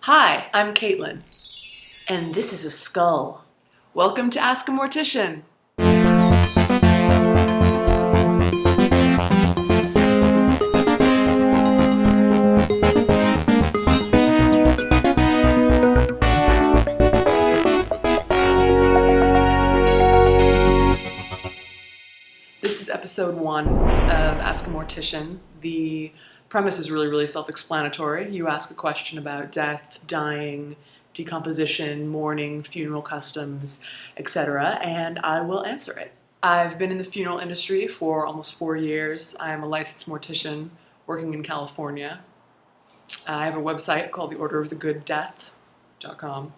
Hi, I'm Caitlin, and this is a skull. Welcome to Ask a Mortician. This is episode 1 of Ask a Mortician. The premise is really self-explanatory. You ask a question about death, dying, decomposition, mourning, funeral customs, etc., and I will answer it. I've been in the funeral industry for almost 4 years. I am a licensed mortician working in California. I have a website called theorderofthegooddeath.com,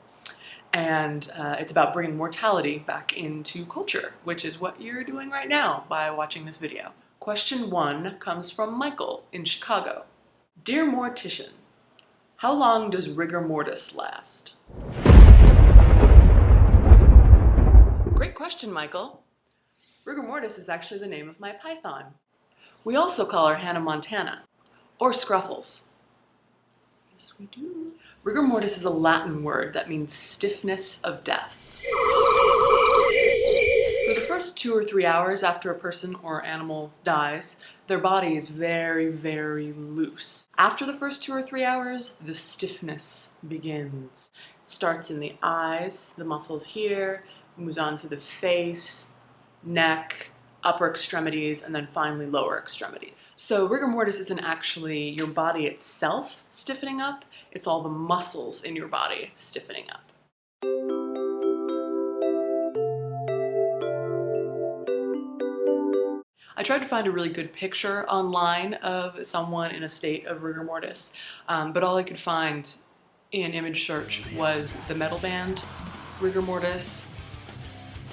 and it's about bringing mortality back into culture, which is what you're doing right now by watching this video. Question 1 comes from Michael in Chicago. Dear Mortician, how long does rigor mortis last? Great question, Michael. Rigor mortis is actually the name of my python. We also call her Hannah Montana, or Scruffles. Yes, we do. Rigor mortis is a Latin word that means stiffness of death. For the first 2 or 3 hours after a person or animal dies, their body is very loose. After the first 2 or 3 hours, the stiffness begins. It starts in the eyes, the muscles here, moves on to the face, neck, upper extremities, and then finally lower extremities. So rigor mortis isn't actually your body itself stiffening up, it's all the muscles in your body stiffening up. I tried to find a really good picture online of someone in a state of rigor mortis, but all I could find in image search was the metal band rigor mortis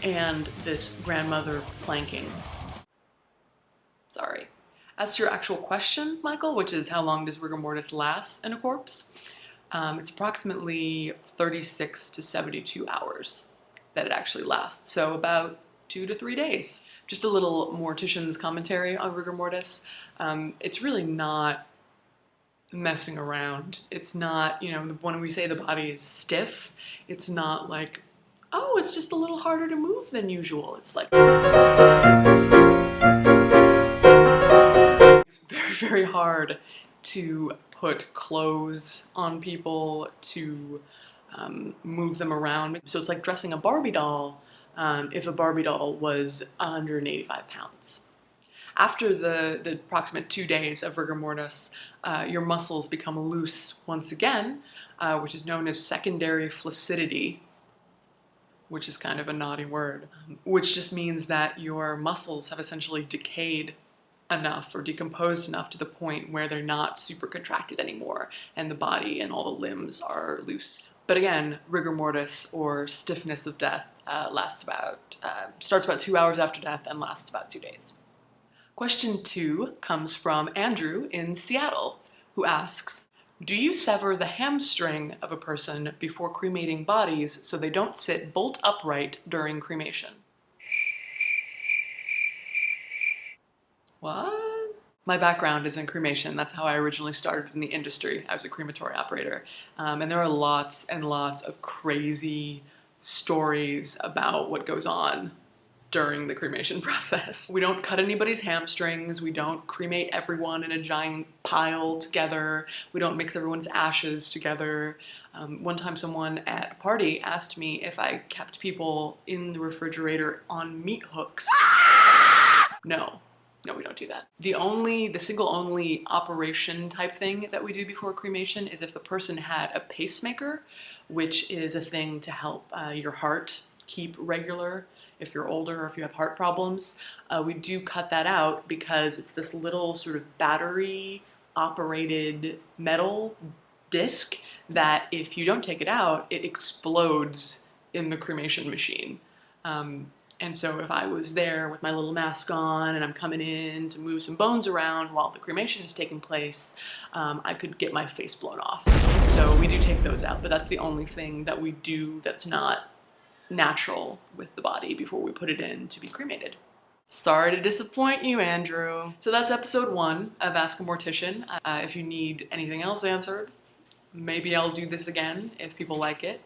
and this grandmother planking. Sorry. As to your actual question, Michael, which is how long does rigor mortis last in a corpse? It's approximately 36 to 72 hours that it actually lasts, so about 2 to 3 days. Just a little mortician's commentary on rigor mortis. It's really not messing around. It's not, when we say the body is stiff, it's not like, oh, it's just a little harder to move than usual. It's like, it's very hard to put clothes on people, to move them around. So it's like dressing a Barbie doll if a Barbie doll was 185 pounds. After the approximate 2 days of rigor mortis, your muscles become loose once again, which is known as secondary flaccidity, which is kind of a naughty word, which just means that your muscles have essentially decayed enough or decomposed enough to the point where they're not super contracted anymore and the body and all the limbs are loose. But again, rigor mortis, or stiffness of death, starts about 2 hours after death and lasts about 2 days. Question 2 comes from Andrew in Seattle, who asks, do you sever the hamstring of a person before cremating bodies so they don't sit bolt upright during cremation? What? My background is in cremation. That's how I originally started in the industry. I was a crematory operator. And there are lots and lots of crazy stories about what goes on during the cremation process. We don't cut anybody's hamstrings. We don't cremate everyone in a giant pile together. We don't mix everyone's ashes together. One time someone at a party asked me if I kept people in the refrigerator on meat hooks. No, we don't do that. The single only operation type thing that we do before cremation is if the person had a pacemaker, which is a thing to help your heart keep regular if you're older or if you have heart problems. We do cut that out because it's this little sort of battery operated metal disc that if you don't take it out, it explodes in the cremation machine. And so if I was there with my little mask on and I'm coming in to move some bones around while the cremation is taking place, I could get my face blown off. So we do take those out, but that's the only thing that we do that's not natural with the body before we put it in to be cremated. Sorry to disappoint you, Andrew. So that's episode 1 of Ask a Mortician. If you need anything else answered, maybe I'll do this again if people like it.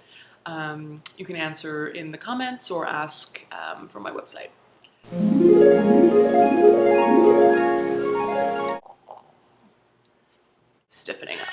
You can answer in the comments or ask from my website. Stiffening up.